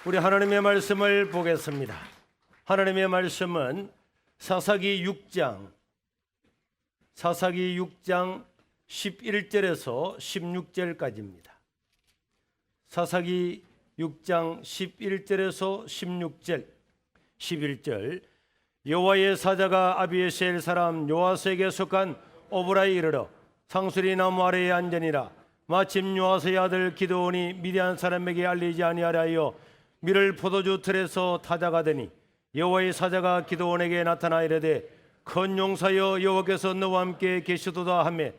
우리 하나님의 말씀을 보겠습니다. 하나님의 말씀은 사사기 6장 11절에서 16절까지입니다. 사사기 6장 11절에서 16절, 11절. 여호와의 사자가 아비에셀 사람 요아스에게 속한 오브라에 이르러 상수리 나무 아래에 앉으니라. 마침 요아스의 아들 기드온이 미디안 사람에게 알리지 아니하려 하여 밀을 포도주 틀에서 타작하더니 여호와의 사자가 기드온에게 나타나 이르되 큰 용사여 여호와께서 너와 함께 계시도다 하매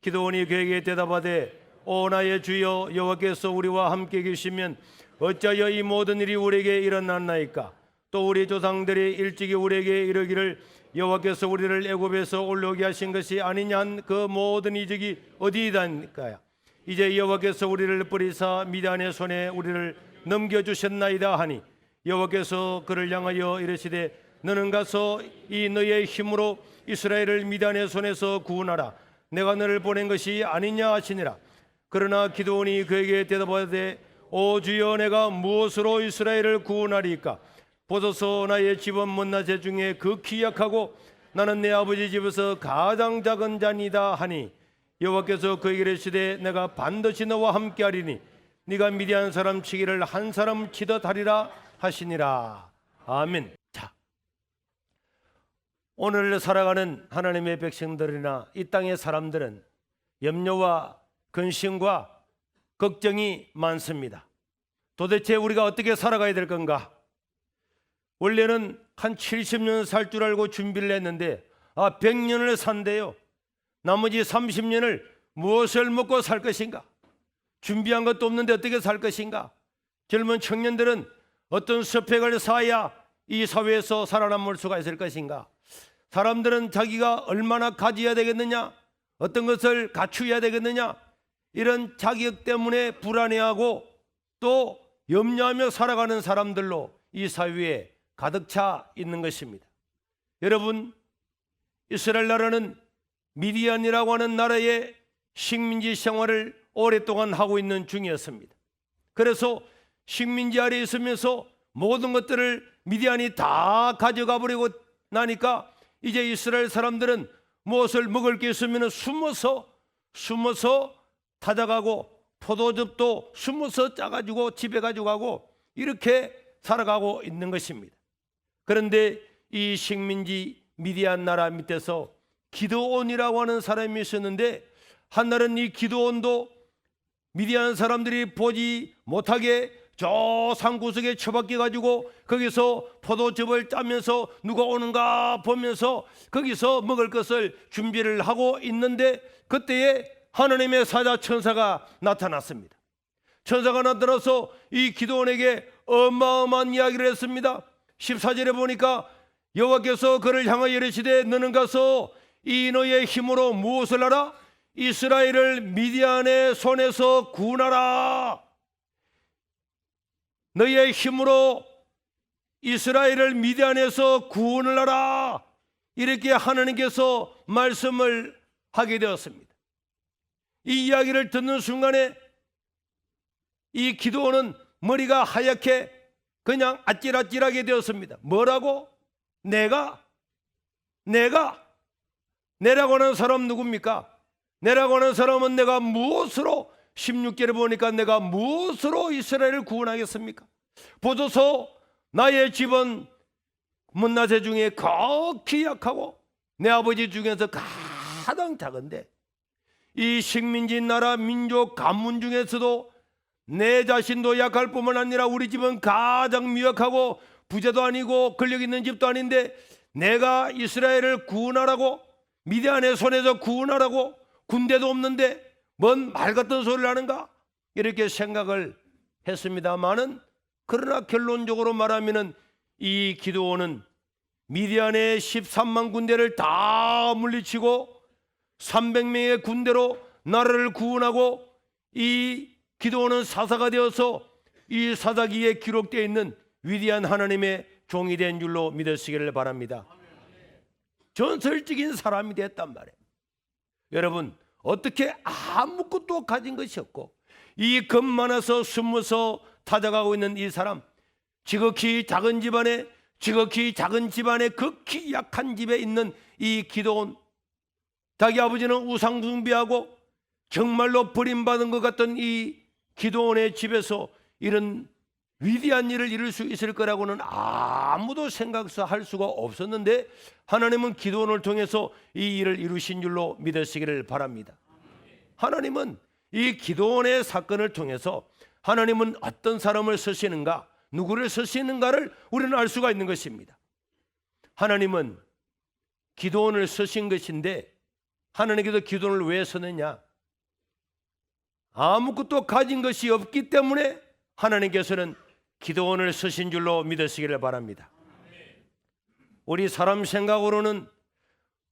기드온이 그에게 대답하되 오 나의 주여 여호와께서 우리와 함께 계시면 어찌하여 이 모든 일이 우리에게 일어났나이까? 또 우리 조상들이 일찍이 우리에게 이르기를 여호와께서 우리를 애굽에서 올라오게 하신 것이 아니냐 한 그 모든 이적이 어디이다니까요? 이제 여호와께서 우리를 뿌리사 미디안의 손에 우리를 넘겨주셨나이다 하니 여호와께서 그를 향하여 이르시되 너는 가서 이 너의 힘으로 이스라엘을 미디안의 손에서 구원하라. 내가 너를 보낸 것이 아니냐 하시니라. 그러나 기드온이 그에게 대답하되 오 주여 내가 무엇으로 이스라엘을 구원하리까? 보소서 나의 집은 문나제 중에 극히 약하고 나는 내 아버지 집에서 가장 작은 자니다 하니 여호와께서 그에게 이르시되 내가 반드시 너와 함께하리니 네가 미디안 사람 치기를 한 사람 치듯 하리라 하시니라. 아멘. 자, 오늘 살아가는 하나님의 백성들이나 이 땅의 사람들은 염려와 근심과 걱정이 많습니다. 도대체 우리가 어떻게 살아가야 될 건가? 원래는 한 70년 살 줄 알고 준비를 했는데 100년을 산대요. 나머지 30년을 무엇을 먹고 살 것인가? 준비한 것도 없는데 어떻게 살 것인가? 젊은 청년들은 어떤 스펙을 쌓아야 이 사회에서 살아남을 수가 있을 것인가? 사람들은 자기가 얼마나 가져야 되겠느냐? 어떤 것을 갖추어야 되겠느냐? 이런 자격 때문에 불안해하고 또 염려하며 살아가는 사람들로 이 사회에 가득 차 있는 것입니다. 여러분, 이스라엘 나라는 미디안이라고 하는 나라의 식민지 생활을 오랫동안 하고 있는 중이었습니다. 그래서 식민지 아래에 있으면서 모든 것들을 미디안이 다 가져가 버리고 나니까 이제 이스라엘 사람들은 무엇을 먹을 게 있으면 숨어서 타작하고 포도즙도 숨어서 짜가지고 집에 가져가고 이렇게 살아가고 있는 것입니다. 그런데 이 식민지 미디안 나라 밑에서 기드온이라고 하는 사람이 있었는데 한날은 이 기드온도 미디안 사람들이 보지 못하게 저 산구석에 처박혀 가지고 거기서 포도즙을 짜면서 누가 오는가 보면서 거기서 먹을 것을 준비를 하고 있는데 그때에 하나님의 사자 천사가 나타났습니다. 천사가 나타나서 이 기드온에게 어마어마한 이야기를 했습니다. 14절에 보니까 여호와께서 그를 향하여 이르시되 너는 가서 이 너의 힘으로 무엇을 하라? 이스라엘을 미디안의 손에서 구원하라. 너의 힘으로 이스라엘을 미디안에서 구원을 하라. 이렇게 하나님께서 말씀을 하게 되었습니다. 이 이야기를 듣는 순간에 이 기드온은 머리가 하얗게 그냥 아찔아찔하게 되었습니다. 뭐라고? 내라고 하는 사람 누굽니까? 내라고 하는 사람은 내가 무엇으로 16절에 보니까 내가 무엇으로 이스라엘을 구원하겠습니까? 보소서 나의 집은 문나세 중에 극히 약하고 내 아버지 중에서 가장 작은데 이 식민지 나라 민족 가문 중에서도 내 자신도 약할 뿐만 아니라 우리 집은 가장 미약하고 부자도 아니고 권력 있는 집도 아닌데 내가 이스라엘을 구원하라고 미디안의 손에서 구원하라고 군대도 없는데 뭔 말 같은 소리를 하는가? 이렇게 생각을 했습니다마는 그러나 결론적으로 말하면 이 기드온은 미디안의 13만 군대를 다 물리치고 300명의 군대로 나라를 구원하고 이 기드온은 사사가 되어서 이 사사기에 기록되어 있는 위대한 하나님의 종이 된 줄로 믿으시기를 바랍니다. 전설적인 사람이 됐단 말이에요. 여러분, 어떻게 아무것도 가진 것이 없고 이 겁 많아서 숨어서 타작하고 있는 이 사람, 지극히 작은 집안에 극히 약한 집에 있는 이 기드온, 자기 아버지는 우상 숭배하고 정말로 버림받은 것 같던 이 기드온의 집에서 이런 위대한 일을 이룰 수 있을 거라고는 아무도 생각할 수가 없었는데, 하나님은 기드온을 통해서 이 일을 이루신 줄로 믿으시기를 바랍니다. 하나님은 이 기드온의 사건을 통해서 하나님은 어떤 사람을 쓰시는가, 누구를 쓰시는가를 우리는 알 수가 있는 것입니다. 하나님은 기드온을 쓰신 것인데, 하나님께서 기드온을 왜 쓰느냐? 아무것도 가진 것이 없기 때문에 하나님께서는 기드온을 쓰신 줄로 믿으시기를 바랍니다. 우리 사람 생각으로는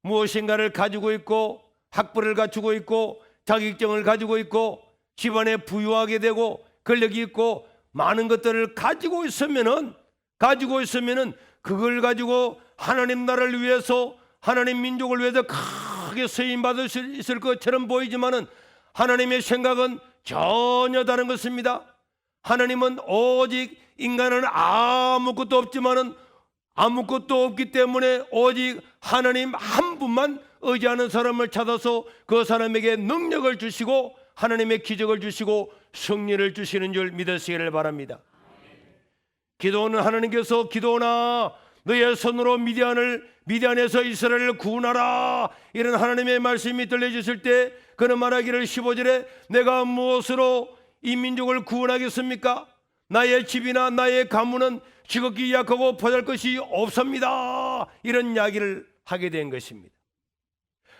무엇인가를 가지고 있고, 학벌을 갖추고 있고, 자격증을 가지고 있고, 집안에 부유하게 되고 권력이 있고 많은 것들을 가지고 있으면은 그걸 가지고 하나님 나라를 위해서, 하나님 민족을 위해서 크게 쓰임 받을 수 있을 것처럼 보이지만은 하나님의 생각은 전혀 다른 것입니다. 하나님은 오직 인간은 아무것도 없지만은 아무것도 없기 때문에 오직 하나님 한 분만 의지하는 사람을 찾아서 그 사람에게 능력을 주시고 하나님의 기적을 주시고 승리를 주시는 줄 믿으시기를 바랍니다. 기도는 하나님께서 기도나 너의 손으로 미디안에서 이스라엘을 구원하라, 이런 하나님의 말씀이 들려주실 때 그는 말하기를 15절에 내가 무엇으로 이 민족을 구원하겠습니까? 나의 집이나 나의 가문은 지극히 약하고 보잘 것이 없습니다. 이런 이야기를 하게 된 것입니다.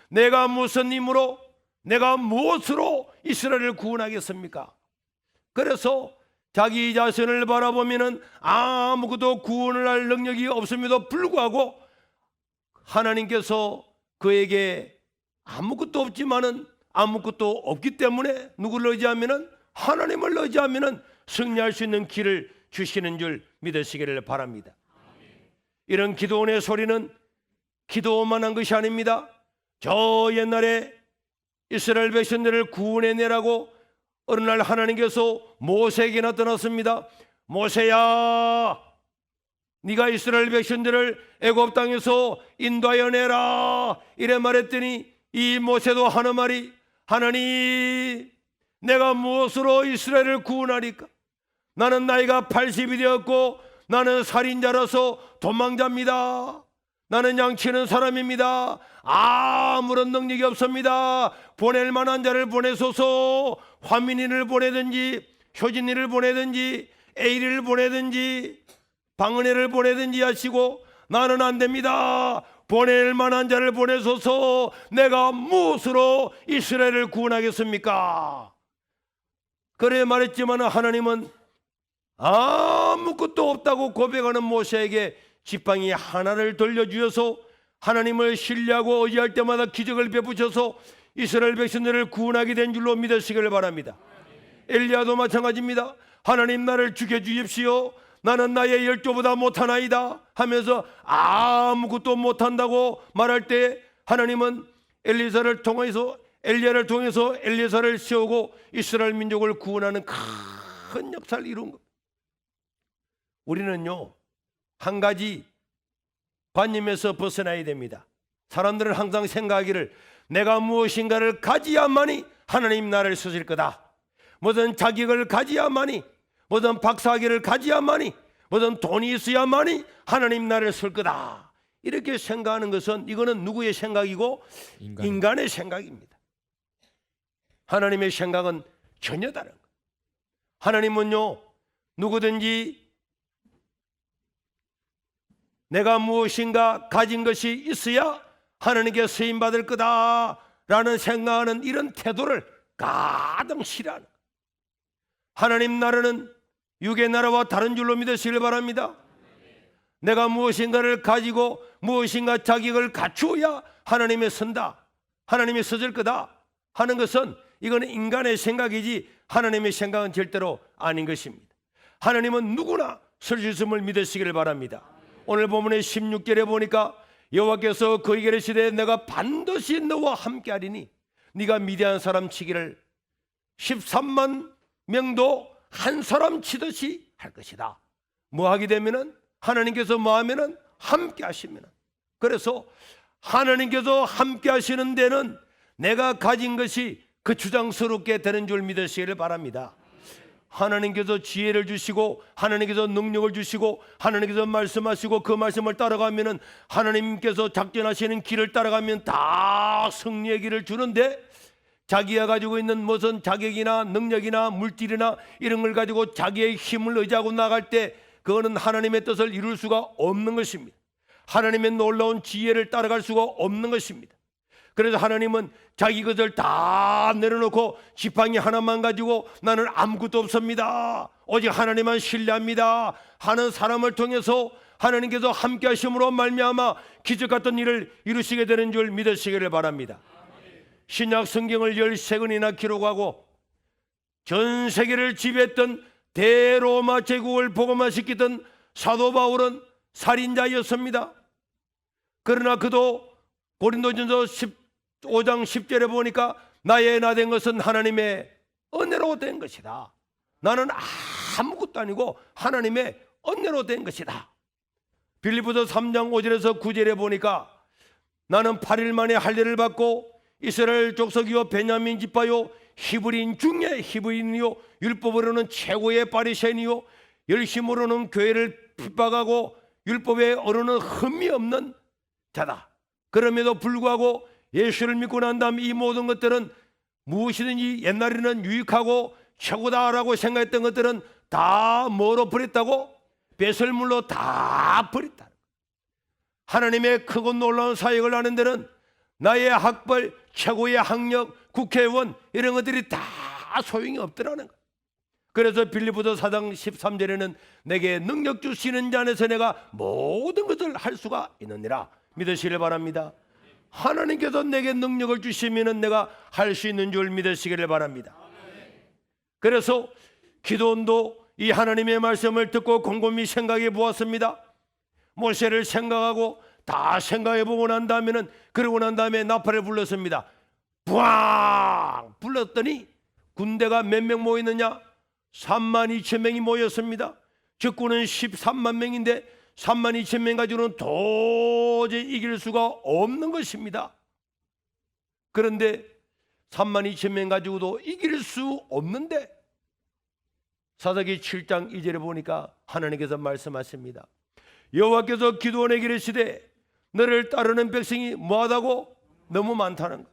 내가 무슨 힘으로, 내가 무엇으로 이스라엘을 구원하겠습니까? 그래서 자기 자신을 바라보면은 아무것도 구원을 할 능력이 없음에도 불구하고 하나님께서 그에게 아무것도 없지만은 아무것도 없기 때문에 누구를 의지하면은 하나님을 의지하면은 승리할 수 있는 길을 주시는 줄 믿으시기를 바랍니다. 이런 기도원의 소리는 기도만 한 것이 아닙니다. 저 옛날에 이스라엘 백성들을 구원해내라고 어느 날 하나님께서 모세에게 나타났습니다. 모세야, 네가 이스라엘 백성들을 애굽 땅에서 인도하여 내라, 이래 말했더니 이 모세도 하는 말이, 하나님, 내가 무엇으로 이스라엘을 구원하리까? 나는 나이가 80이 되었고 나는 살인자라서 도망자입니다. 나는 양치는 사람입니다. 아무런 능력이 없습니다. 보낼 만한 자를 보내소서. 화민이를 보내든지 효진이를 보내든지 에이리를 보내든지 방은혜를 보내든지 하시고 나는 안 됩니다. 보낼 만한 자를 보내소서. 내가 무엇으로 이스라엘을 구원하겠습니까? 그래 말했지만 하나님은 아무것도 없다고 고백하는 모세에게 지팡이 하나를 돌려주셔서 하나님을 신뢰하고 의지할 때마다 기적을 베푸셔서 이스라엘 백성들을 구원하게 된 줄로 믿으시길 바랍니다. 엘리야도 마찬가지입니다. 하나님 나를 죽여주십시오. 나는 나의 열조보다 못하나이다 하면서 아무것도 못한다고 말할 때 하나님은 엘리야를 통해서 엘리야를 세우고 이스라엘 민족을 구원하는 큰 역사를 이룬 것. 우리는요, 한 가지 관념에서 벗어나야 됩니다. 사람들은 항상 생각하기를 내가 무엇인가를 가지야만이 하나님 나라를 쓰실 거다. 무슨 자격을 가지야만이, 무슨 박사학위를 가지야만이, 무슨 돈이 있어야만이 하나님 나라를 쓸 거다. 이렇게 생각하는 것은 이거는 누구의 생각이고? 인간의 생각입니다. 하나님의 생각은 전혀 다른 거예요. 하나님은요, 누구든지 내가 무엇인가 가진 것이 있어야 하나님께 쓰임받을 거다라는 생각하는 이런 태도를 가장 싫어하는 거예요. 하나님 나라는 육의 나라와 다른 줄로 믿으시길 바랍니다. 내가 무엇인가를 가지고 무엇인가 자격을 갖추어야 하나님의 선다, 하나님이 써질 거다 하는 것은 이거는 인간의 생각이지 하나님의 생각은 절대로 아닌 것입니다. 하나님은 누구나 쓸 수 있음을 믿으시길 바랍니다. 오늘 본문의 16절에 보니까 여호와께서 그에게 이르시되 내가 반드시 너와 함께하리니 네가 미디안 사람 치기를 13만 명도 한 사람 치듯이 할 것이다. 뭐 하게 되면은, 하나님께서 뭐 하면은 함께 하시면, 그래서 하나님께서 함께 하시는 데는 내가 가진 것이 그 주장스럽게 되는 줄 믿으시기를 바랍니다. 하나님께서 지혜를 주시고 하나님께서 능력을 주시고 하나님께서 말씀하시고 그 말씀을 따라가면은, 하나님께서 작전하시는 길을 따라가면 다 승리의 길을 주는데, 자기가 가지고 있는 무슨 자격이나 능력이나 물질이나 이런 걸 가지고 자기의 힘을 의지하고 나갈 때 그거는 하나님의 뜻을 이룰 수가 없는 것입니다. 하나님의 놀라운 지혜를 따라갈 수가 없는 것입니다. 그래서 하나님은 자기 것을 다 내려놓고 지팡이 하나만 가지고 나는 아무것도 없습니다, 오직 하나님만 신뢰합니다 하는 사람을 통해서 하나님께서 함께 하심으로 말미암아 기적 같은 일을 이루시게 되는 줄 믿으시기를 바랍니다. 신약 성경을 13권이나 기록하고 전 세계를 지배했던 대로마 제국을 복음화시키던 사도 바울은 살인자였습니다. 그러나 그도 고린도전서 15장 10절에 보니까 나의 나 된 것은 하나님의 은혜로 된 것이다. 나는 아무것도 아니고 하나님의 은혜로 된 것이다. 빌립보서 3장 5절에서 9절에 보니까 나는 8일 만에 할례를 받고 이스라엘 족속이요 베냐민 지파요 히브리인 중에 히브리인이요 율법으로는 최고의 바리새인이요 열심으로는 교회를 핍박하고 율법에 어르는 흠이 없는 자다. 그럼에도 불구하고 예수를 믿고 난 다음 이 모든 것들은 무엇이든지 옛날에는 유익하고 최고다라고 생각했던 것들은 다 뭐로 버렸다고? 배설물로 다 버렸다. 하나님의 크고 놀라운 사역을 하는 데는 나의 학벌, 최고의 학력, 국회의원 이런 것들이 다 소용이 없더라는 거예요. 그래서 빌립보서 4장 13절에는 내게 능력 주시는 자 안에서 내가 모든 것을 할 수가 있느니라 믿으시길 바랍니다. 하나님께서 내게 능력을 주시면 내가 할 수 있는 줄 믿으시기를 바랍니다. 그래서 기도원도 이 하나님의 말씀을 듣고 곰곰이 생각해 보았습니다. 모세를 생각하고 다 생각해 보고 난 다음에는, 그러고 난 다음에 나팔을 불렀습니다. 부앙 불렀더니 군대가 몇 명 모였느냐? 32,000명이 모였습니다. 적군은 13만 명인데 32,000명 가지고는 도저히 이길 수가 없는 것입니다. 그런데 32,000명 가지고도 이길 수 없는데 사사기 7장 2절에 보니까 하나님께서 말씀하십니다. 여호와께서 기드온에게 이르시되 너를 따르는 백성이 뭐하다고? 너무 많다는 거야.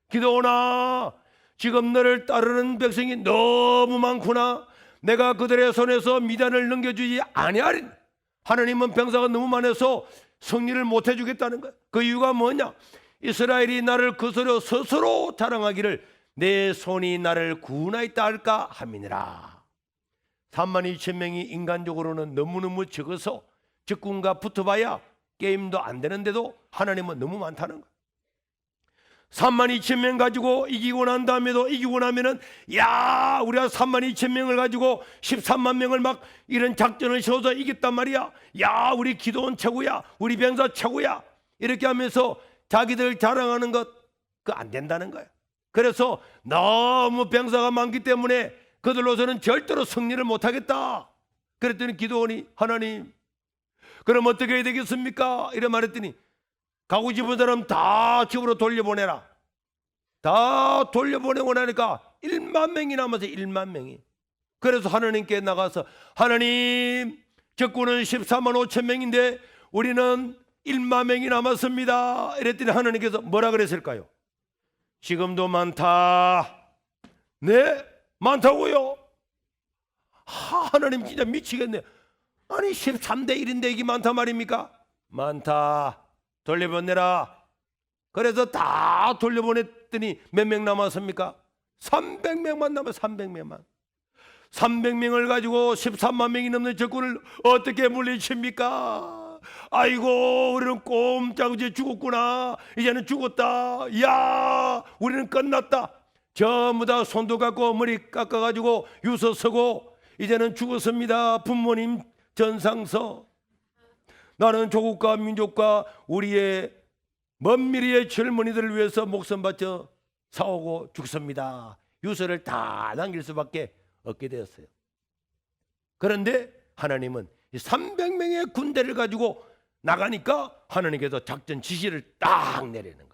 기드온아, 지금 너를 따르는 백성이 너무 많구나. 내가 그들의 손에서 미단을 넘겨주지 아니하리니. 하나님은 병사가 너무 많아서 승리를 못 해주겠다는 거야. 그 이유가 뭐냐? 이스라엘이 나를 거스려 스스로 자랑하기를 내 손이 나를 구원하였다 할까 함이니라. 32,000명이 인간적으로는 너무너무 적어서 적군과 붙어봐야 게임도 안 되는데도 하나님은 너무 많다는 거야. 32,000명 가지고 이기고 난 다음에도 이기고 나면은 야 우리가 32,000명을 가지고 13만 명을 막 이런 작전을 세워서 이겼단 말이야. 야 우리 기도원 최고야, 우리 병사 최고야, 이렇게 하면서 자기들 자랑하는 것 그거 안 된다는 거야. 그래서 너무 병사가 많기 때문에 그들로서는 절대로 승리를 못하겠다. 그랬더니 기도원이 하나님 그럼 어떻게 해야 되겠습니까? 이래 말했더니 가고 싶은 사람 다 집으로 돌려보내라. 다 돌려보내고 나니까 1만 명이 남아서 1만 명이. 그래서 하나님께 나가서 하나님 적군은 14만 5천 명인데 우리는 1만 명이 남았습니다. 이랬더니 하나님께서 뭐라 그랬을까요? 지금도 많다. 네? 많다고요? 하나님 진짜 미치겠네. 아니 13대 1인데 이게 많단 말입니까? 많다. 돌려보내라. 그래서 다 돌려보냈더니 몇 명 남았습니까? 300명만 남아. 300명만. 300명을 가지고 13만 명이 넘는 적군을 어떻게 물리칩니까? 아이고 우리는 꼼짝없이 죽었구나. 이제는 죽었다. 야 우리는 끝났다. 전부 다 손도 깎고 머리 깎아가지고 유서 서고 이제는 죽었습니다. 부모님 전상서. 나는 조국과 민족과 우리의 먼 미래의 젊은이들을 위해서 목숨 바쳐 싸우고 죽습니다. 유서를 다 남길 수밖에 없게 되었어요. 그런데 하나님은 이 300명의 군대를 가지고 나가니까 하나님께서 작전 지시를 딱 내리는 거예요.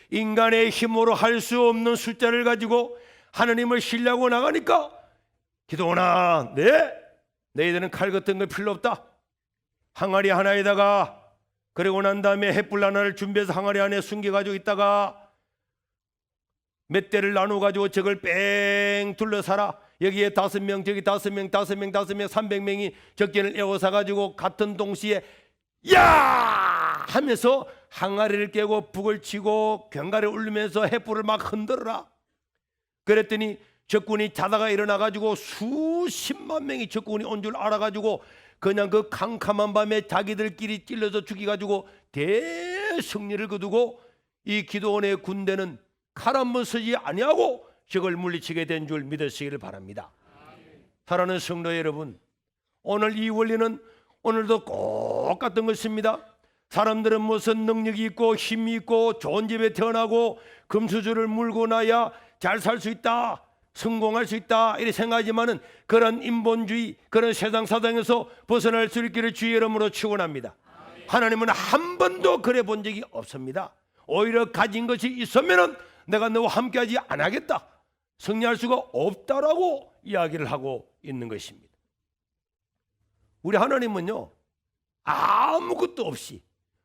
인간의 힘으로 할 수 없는 숫자를 가지고 하나님을 신뢰하고 나가니까 기도하나, 너희들은 칼 같은 거 필요 없다. 항아리 하나에다가, 그리고 난 다음에 햇불 하나를 준비해서 항아리 안에 숨겨가지고 있다가 몇 대를 나눠가지고 저걸 뺑 둘러싸라. 여기에 5명, 저기 5명, 5명, 5명, 300명이 적견을 에워싸가지고 같은 동시에 야! 하면서 항아리를 깨고 북을 치고 경가를 울리면서 햇불을 막 흔들어라. 그랬더니 적군이 자다가 일어나가지고 수십만 명이 적군이 온 줄 알아가지고 그냥 그 캄캄한 밤에 자기들끼리 찔러서 죽이가지고 대승리를 거두고 이 기드온의 군대는 칼 한 번 쓰지 아니하고 적을 물리치게 된 줄 믿으시기를 바랍니다. 사랑하는 성도 여러분, 오늘 이 원리는 오늘도 똑같은 것입니다. 사람들은 무슨 능력이 있고 힘이 있고 좋은 집에 태어나고 금수저를 물고 나야 잘 살 수 있다, 성공할 수 있다 이렇게 생각하지만은 그런 인본주의, 그런 세상 사상에서 벗어날 수 있기를 주의 이름으로 축원합니다. 하나님은 한 번도 그래 본 적이 없습니다. 오히려 가진 것이 있으면은 내가 너와 함께하지 않겠다, 승리할 수가 없다라고 이야기를 하고 있는 것입니다. 우리 하나님은요, 아무것도 없이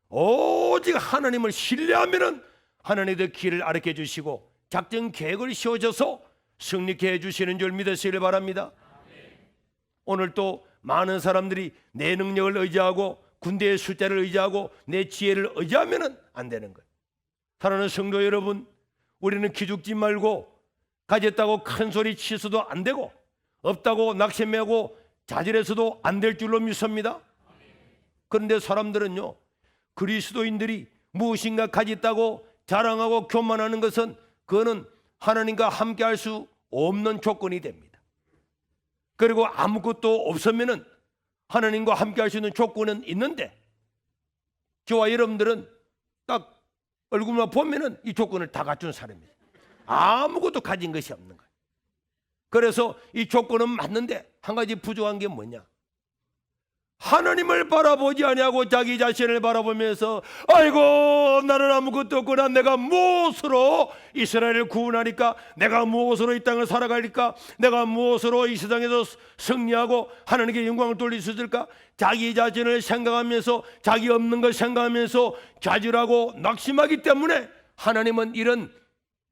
오직 하나님을 신뢰하면은 하나님의 길을 가르쳐 주시고 작전 계획을 세워줘서 승리케 해주시는 줄 믿으시길 바랍니다. 오늘 또 많은 사람들이 내 능력을 의지하고 군대의 숫자를 의지하고 내 지혜를 의지하면은 안 되는 거예요. 사랑하는 성도 여러분, 우리는 기죽지 말고 가졌다고 큰 소리 치서도 안 되고 없다고 낙심하고 자질해서도 안 될 줄로 믿습니다. 그런데 사람들은요, 그리스도인들이 무엇인가 가졌다고 자랑하고 교만하는 것은 그거는 하나님과 함께 할 수 없는 조건이 됩니다. 그리고 아무것도 없으면은 하나님과 함께 할 수 있는 조건은 있는데 저와 여러분들은 딱 얼굴만 보면은 이 조건을 다 갖춘 사람이에요. 아무것도 가진 것이 없는 거예요. 그래서 이 조건은 맞는데 한 가지 부족한 게 뭐냐? 하나님을 바라보지 아니하고 자기 자신을 바라보면서 아이고 나는 아무것도 없구나, 내가 무엇으로 이스라엘을 구원하니까, 내가 무엇으로 이 땅을 살아가니까, 내가 무엇으로 이 세상에서 승리하고 하나님께 영광을 돌릴 수 있을까? 자기 자신을 생각하면서 자기 없는 걸 생각하면서 좌절하고 낙심하기 때문에 하나님은 이런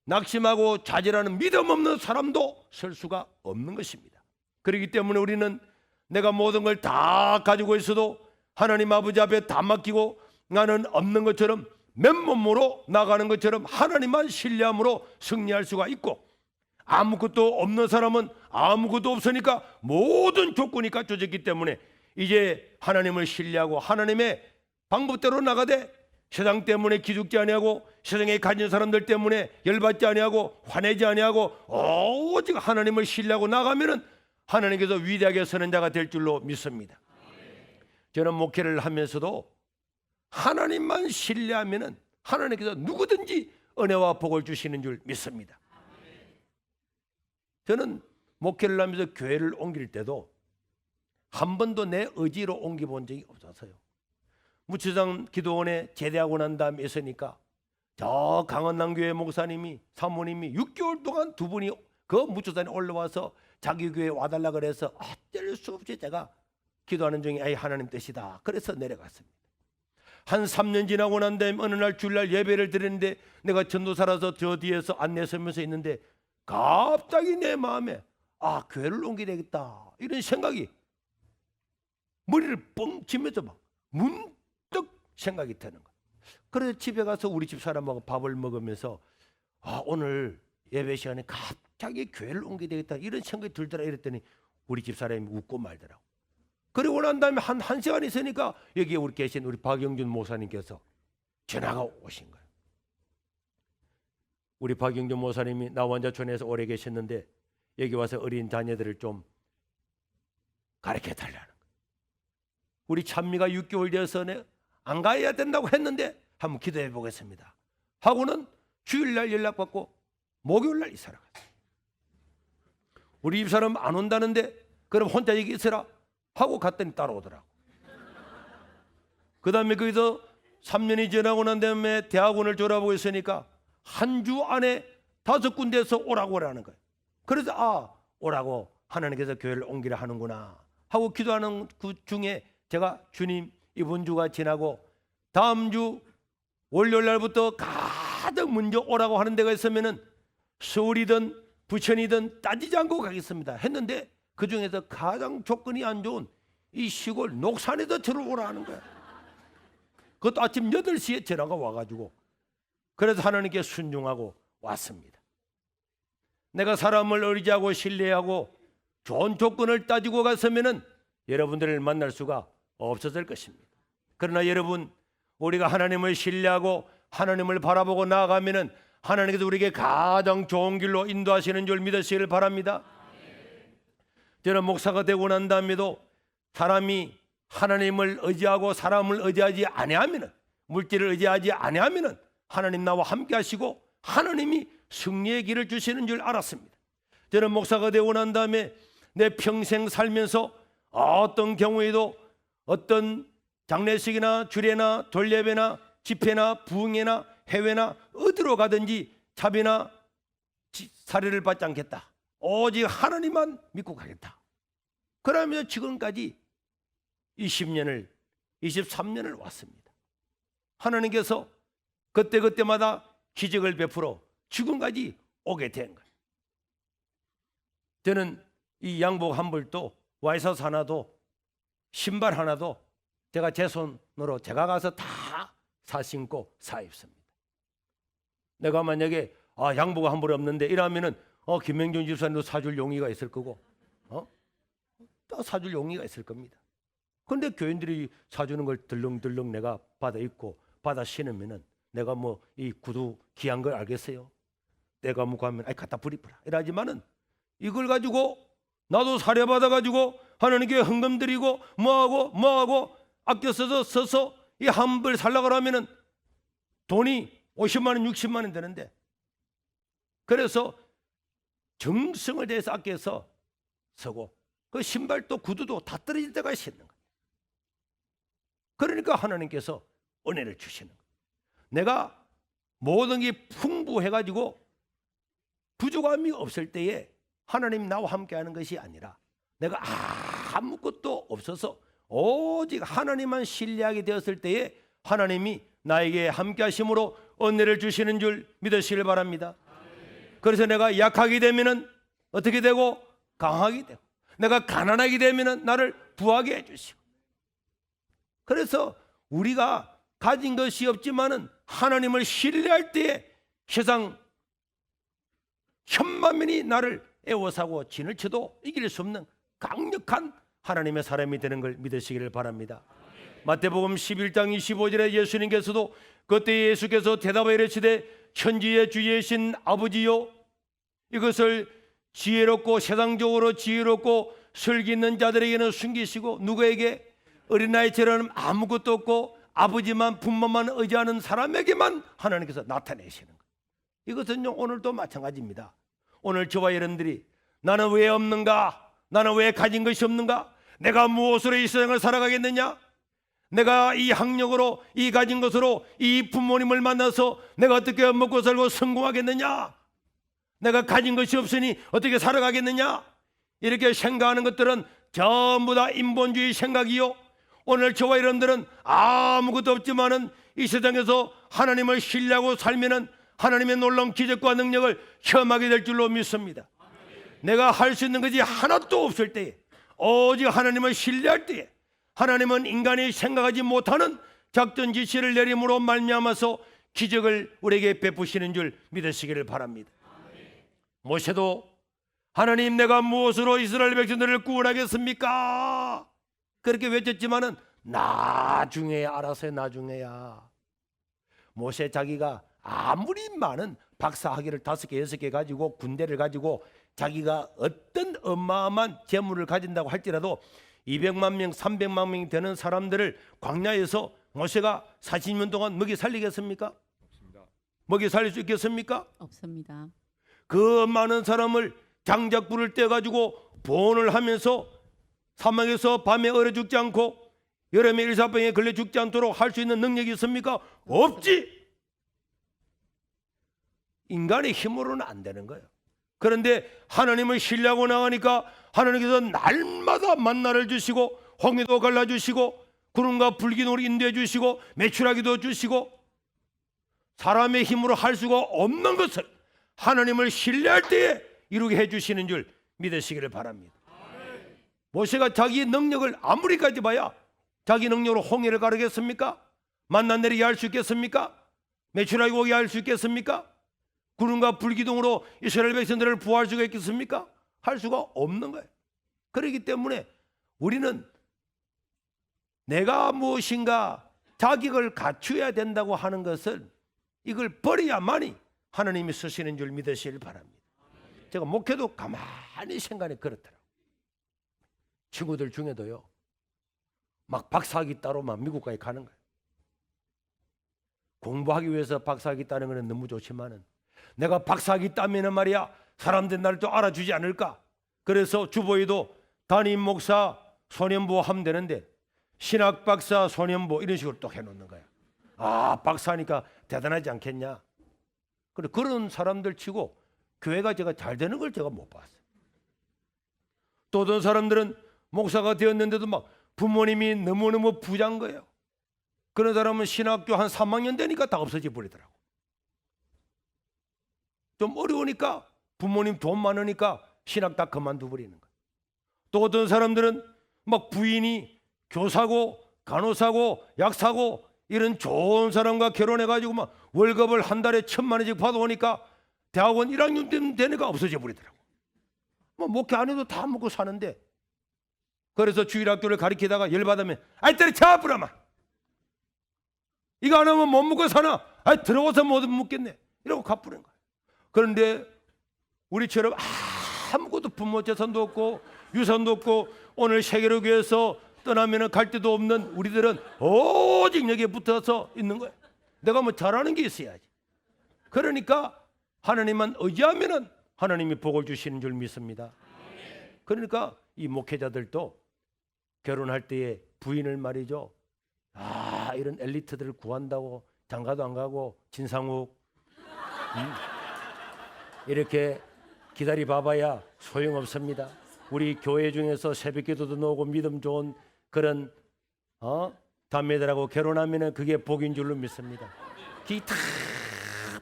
낙심하고 좌절하는 믿음 없는 사람도 설 수가 없는 것입니다. 그렇기 때문에 우리는 내가 모든 걸 다 가지고 있어도 하나님 아버지 앞에 다 맡기고 나는 없는 것처럼 맨몸으로 나가는 것처럼 하나님만 신뢰함으로 승리할 수가 있고, 아무것도 없는 사람은 아무것도 없으니까 모든 조건이 갖춰졌기 때문에 이제 하나님을 신뢰하고 하나님의 방법대로 나가되 세상 때문에 기죽지 아니하고 세상에 가진 사람들 때문에 열받지 아니하고 화내지 아니하고 오직 하나님을 신뢰하고 나가면은 하나님께서 위대하게 서는 자가 될 줄로 믿습니다. 저는 목회를 하면서도 하나님만 신뢰하면은 하나님께서 누구든지 은혜와 복을 주시는 줄 믿습니다. 저는 목회를 하면서 교회를 옮길 때도 한 번도 내 의지로 옮겨본 적이 없어서요. 무치장 기도원에 제대하고 난 다음에 있으니까 저 강원남교회 목사님이 사모님이 6개월 동안 두 분이 그 무치산에 올라와서 자기 교회에 와달라 그래서 어쩔 수 없이 제가 기도하는 중에 아이 하나님 뜻이다 그래서 내려갔습니다. 한 3년 지나고 난 다음에 어느 날 주일날 예배를 드리는데 내가 전도사라서 저 뒤에서 안내 서면서 있는데 갑자기 내 마음에 교회를 옮겨야 되겠다 이런 생각이 머리를 뻥 치면서 막 문득 생각이 드는 거예요. 그래서 집에 가서 우리 집 사람하고 밥을 먹으면서 오늘 예배 시간에 갑자기 교회를 옮겨야 되겠다 이런 생각이 들더라 이랬더니 우리 집 사람이 웃고 말더라고. 그리고 난 다음에 한 시간 있으니까 여기에 우리 계신 우리 박영준 목사님께서 전화가 오신 거예요. 우리 박영준 목사님이 나원자촌에서 오래 계셨는데 여기 와서 어린 자녀들을 좀 가르쳐 달라는 거예요. 우리 찬미가 6개월 되어서 안 가야 된다고 했는데 한번 기도해 보겠습니다 하고는 주일날 연락받고 목요일날 이사를 갔어요. 우리 집사람 안 온다는데 그럼 혼자 여기 있으라. 하고 갔더니 따라오더라고. 그 다음에 거기서 3년이 지나고 난 다음에 대학원을 졸업하고 있으니까 한 주 안에 5군데에서 오라고 하는 거예요. 그래서 오라고 하나님께서 교회를 옮기라 하는구나 하고 기도하는 그 중에 제가 주님 이번 주가 지나고 다음 주 월요일 날부터 가장 먼저 오라고 하는 데가 있으면은 서울이든 부천이든 따지지 않고 가겠습니다 했는데 그 중에서 가장 조건이 안 좋은 이 시골 녹산에서 들어오라 하는 거야. 그것도 아침 8시에 전화가 와가지고 그래서 하나님께 순종하고 왔습니다. 내가 사람을 의지하고 신뢰하고 좋은 조건을 따지고 갔으면은 여러분들을 만날 수가 없었을 것입니다. 그러나 여러분 우리가 하나님을 신뢰하고 하나님을 바라보고 나아가면은 하나님께서 우리에게 가장 좋은 길로 인도하시는 줄 믿으시길 바랍니다. 저는 목사가 되고 난 다음에도 사람이 하나님을 의지하고 사람을 의지하지 아니하면은 물질을 의지하지 아니하면은 하나님 나와 함께 하시고 하나님이 승리의 길을 주시는 줄 알았습니다. 저는 목사가 되고 난 다음에 내 평생 살면서 어떤 경우에도 어떤 장례식이나 주례나 돌예배나 집회나 부흥회나 해외나 어디로 가든지 자비나 사례를 받지 않겠다. 오직 하나님만 믿고 가겠다. 그러면서 지금까지 20년을 23년을 왔습니다. 하나님께서 그때그때마다 기적을 베풀어 지금까지 오게 된 거예요. 저는 이 양복 한 벌도 와이셔츠 하나도 신발 하나도 제가 제 손으로 제가 가서 다 사 신고 사 입습니다. 내가 만약에 양복 한 벌이 없는데 이러면은 김명준 집사님도 사줄 용의가 있을 거고 또 사줄 용의가 있을 겁니다. 그런데 교인들이 사주는 걸 들렁들렁 내가 받아 입고 받아 신으면은 내가 뭐 이 구두 귀한 걸 알겠어요? 내가 묻고 하면 갖다 버리라 이러지만은 이걸 가지고 나도 사례 받아 가지고 하나님께 헌금 드리고 뭐하고 아껴 써서 이 한 벌 살려고 하면은 돈이 50만 원 60만 원 되는데 그래서 정성을 대해서 아껴서 쓰고 그 신발도 구두도 다 떨어질 때가 신는 거예요. 그러니까 하나님께서 은혜를 주시는 거예요. 내가 모든 게 풍부해가지고 부족함이 없을 때에 하나님 나와 함께하는 것이 아니라 내가 아무것도 없어서 오직 하나님만 신뢰하게 되었을 때에 하나님이 나에게 함께하심으로 은혜를 주시는 줄 믿으시길 바랍니다. 그래서 내가 약하게 되면은 어떻게 되고 강하게 되고 내가 가난하게 되면은 나를 부하게 해주시고 그래서 우리가 가진 것이 없지만은 하나님을 신뢰할 때에 세상 천만면이 나를 애워싸고 진을 쳐도 이길 수 없는 강력한 하나님의 사람이 되는 걸 믿으시기를 바랍니다. 마태복음 11장 25절에 예수님께서도 그때 예수께서 대답하여 이르시되 천지의 주이신 아버지요 이것을 지혜롭고 세상적으로 지혜롭고 슬기 있는 자들에게는 숨기시고 누구에게 어린아이처럼 아무것도 없고 아버지만 부모만 의지하는 사람에게만 하나님께서 나타내시는 거예요. 이것은요 오늘도 마찬가지입니다. 오늘 저와 여러분들이 나는 왜 없는가? 나는 왜 가진 것이 없는가? 내가 무엇으로 이 세상을 살아가겠느냐? 내가 이 학력으로 이 가진 것으로 이 부모님을 만나서 내가 어떻게 먹고 살고 성공하겠느냐? 내가 가진 것이 없으니 어떻게 살아가겠느냐? 이렇게 생각하는 것들은 전부 다 인본주의 생각이요. 오늘 저와 여러분들은 아무것도 없지만은 이 세상에서 하나님을 신뢰하고 살면은 하나님의 놀라운 기적과 능력을 체험하게 될 줄로 믿습니다. 내가 할 수 있는 것이 하나도 없을 때에 오직 하나님을 신뢰할 때에 하나님은 인간이 생각하지 못하는 작전 지시를 내림으로 말미암아서 기적을 우리에게 베푸시는 줄 믿으시기를 바랍니다. 모세도 하나님 내가 무엇으로 이스라엘 백성들을 구원하겠습니까? 그렇게 외쳤지만은 나중에야 알아서요. 나중에야. 모세 자기가 아무리 많은 박사학위를 5개 6개 가지고 군대를 가지고 자기가 어떤 어마어마한 재물을 가진다고 할지라도 200만 명 300만 명이 되는 사람들을 광야에서 모세가 40년 동안 먹이 살리겠습니까? 없습니다. 먹이 살릴 수 있겠습니까? 없습니다. 그 많은 사람을 장작불을 떼가지고 보온을 하면서 사망에서 밤에 얼어 죽지 않고 여름에 일사병에 걸려 죽지 않도록 할 수 있는 능력이 있습니까? 없지. 인간의 힘으로는 안 되는 거예요. 그런데 하나님을 신뢰하고 나가니까 하나님께서 날마다 만나를 주시고 홍해도 갈라주시고 구름과 불기둥으로 인도해 주시고 메추라기도 주시고 사람의 힘으로 할 수가 없는 것을 하나님을 신뢰할 때에 이루게 해주시는 줄 믿으시기를 바랍니다. 모세가 자기의 능력을 아무리 가져봐야 자기 능력으로 홍해를 가르겠습니까? 만나 내리게 할 수 있겠습니까? 메추라기 오게 할 수 있겠습니까? 구름과 불기둥으로 이스라엘 백성들을 부활할 수가 있겠습니까? 할 수가 없는 거예요. 그렇기 때문에 우리는 내가 무엇인가 자격을 갖추어야 된다고 하는 것을 이걸 버려야만이 하나님이 쓰시는 줄 믿으시길 바랍니다. 제가 목회도 가만히 생각해 그렇더라고요. 친구들 중에도요, 막 박사학위 따로만 미국까지 가는 거예요. 공부하기 위해서 박사학위 따는 것은 너무 좋지만은 내가 박사학위 따면은 말이야 사람들 나를 또 알아주지 않을까? 그래서 주보에도 담임 목사 소년부 하면 되는데 신학 박사 소년부 이런 식으로 또 해놓는 거야. 아, 박사니까 대단하지 않겠냐? 그래, 그런 사람들 치고 교회가 제가 잘 되는 걸 제가 못 봤어요. 또 어떤 사람들은 목사가 되었는데도 막 부모님이 너무너무 부자인 거예요. 그런 사람은 신학교 한 3학년 되니까 다 없어져 버리더라고. 좀 어려우니까 부모님 돈 많으니까 신학 다 그만두 버리는 거예요. 또 어떤 사람들은 막 부인이 교사고 간호사고 약사고 이런 좋은 사람과 결혼해가지고 막 월급을 한 달에 1,000만 원씩 받아오니까 대학원 1학년 되니까 없어져 버리더라고. 뭐 목회 안 해도 다 먹고 사는데, 그래서 주일학교를 가리키다가 열받으면 아이 때려쳐 부라마, 이거 안 하면 못 먹고 사나? 아이 들어와서 못 먹겠네 이러고 갚으는 거야. 그런데 우리처럼 아무것도 부모 재산도 없고 유산도 없고 오늘 세계로 교회에서 떠나면 갈 데도 없는 우리들은 오직 여기에 붙어서 있는 거예요. 내가 뭐 잘하는 게 있어야지. 그러니까 하나님만 의지하면 하나님이 복을 주시는 줄 믿습니다. 그러니까 이 목회자들도 결혼할 때에 부인을 말이죠, 이런 엘리트들을 구한다고 장가도 안 가고 진상욱 이렇게 기다리 봐봐야 소용없습니다. 우리 교회 중에서 새벽기도도 나오고 믿음 좋은 그런 담매들하고 결혼하면 그게 복인 줄로 믿습니다. 그게 다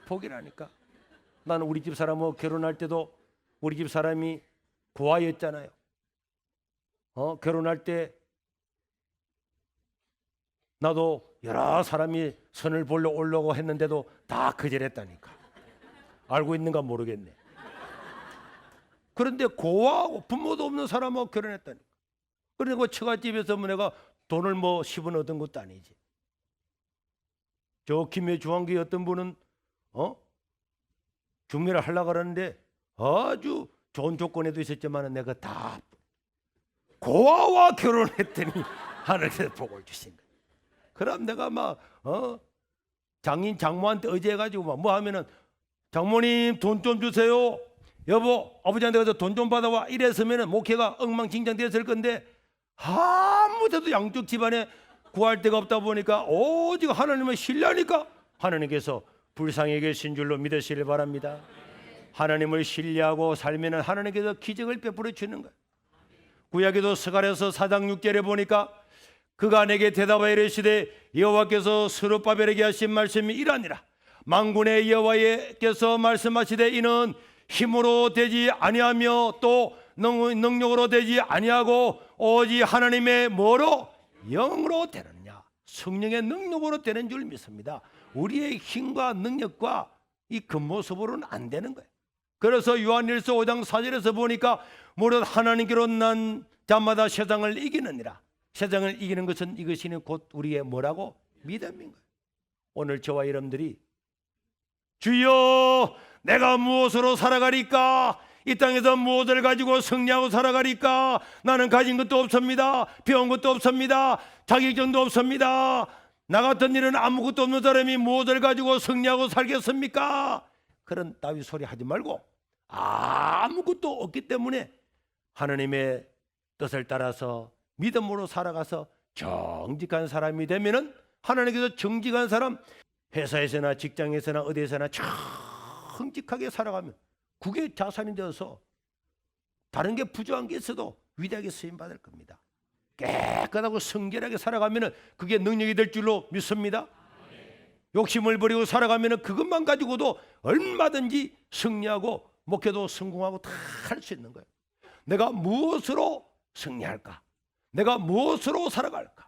복이라니까. 나는 우리 집 사람하고 결혼할 때도 우리 집 사람이 고아였잖아요. 결혼할 때 나도 여러 사람이 선을 보러 오려고 했는데도 다 거절했다니까. 알고 있는가 모르겠네. 그런데 고아하고 부모도 없는 사람하고 결혼했다니까. 그리고 처갓집에서 뭐 내가 돈을 뭐 10원 얻은 것도 아니지. 저 김해 중앙교회 어떤 분은 중매를 하려고 그러는데 아주 좋은 조건에도 있었지만 내가 다 고아와 결혼했더니 하늘에서 복을 주신 거야. 그럼 내가 막 장인 장모한테 의지해가지고 막 뭐 하면은 장모님 돈 좀 주세요. 여보 아버지한테 가서 돈 좀 받아와 이랬으면은 목회가 엉망진창 됐을 건데 아무데도 양쪽 집안에 구할 데가 없다 보니까 오직 하나님을 신뢰하니까 하나님께서 불쌍히 계신 줄로 믿으시길 바랍니다. 하나님을 신뢰하고 살면 하나님께서 기적을 베풀어 주는 거예요. 구약에도 스가랴서 4장 6절에 보니까 그가 내게 대답하여 이르시되 여호와께서 스룹바벨에게 하신 말씀이 이러하니라. 만군의 여호와께서 말씀하시되 이는 힘으로 되지 아니하며 또 능력으로 되지 아니하고 오직 하나님의 뭐로? 영으로 되느냐. 성령의 능력으로 되는 줄 믿습니다. 우리의 힘과 능력과 이 겉모습으로는 안 되는 거예요. 그래서 요한일서 5장 4절에서 보니까 무릇 하나님께로 난 자마다 세상을 이기느니라. 세상을 이기는 것은 이것이니 곧 우리의 뭐라고? 믿음인 거예요. 오늘 저와 여러분들이 주여 내가 무엇으로 살아가리까? 이 땅에서 무엇을 가지고 승리하고 살아가리까? 나는 가진 것도 없습니다. 배운 것도 없습니다. 자격증도 없습니다. 나 같은 일은 아무것도 없는 사람이 무엇을 가지고 승리하고 살겠습니까? 그런 따위 소리 하지 말고 아무것도 없기 때문에 하나님의 뜻을 따라서 믿음으로 살아가서 정직한 사람이 되면은 하나님께서 정직한 사람, 회사에서나 직장에서나 어디에서나 정직하게 살아가면 그게 자산이 되어서 다른 게 부족한 게 있어도 위대하게 쓰임 받을 겁니다. 깨끗하고 성결하게 살아가면 그게 능력이 될 줄로 믿습니다. 욕심을 버리고 살아가면 그것만 가지고도 얼마든지 승리하고 목회도 성공하고 다 할 수 있는 거예요. 내가 무엇으로 승리할까? 내가 무엇으로 살아갈까?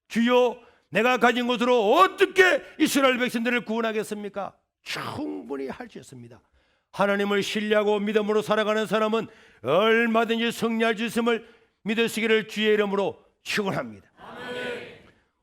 주여, 내가 가진 것으로 어떻게 이스라엘 백성들을 구원하겠습니까? 충분히 할 수 있습니다. 하나님을 신뢰하고 믿음으로 살아가는 사람은 얼마든지 승리할 수 있음을 믿으시기를 주의 이름으로 축원합니다.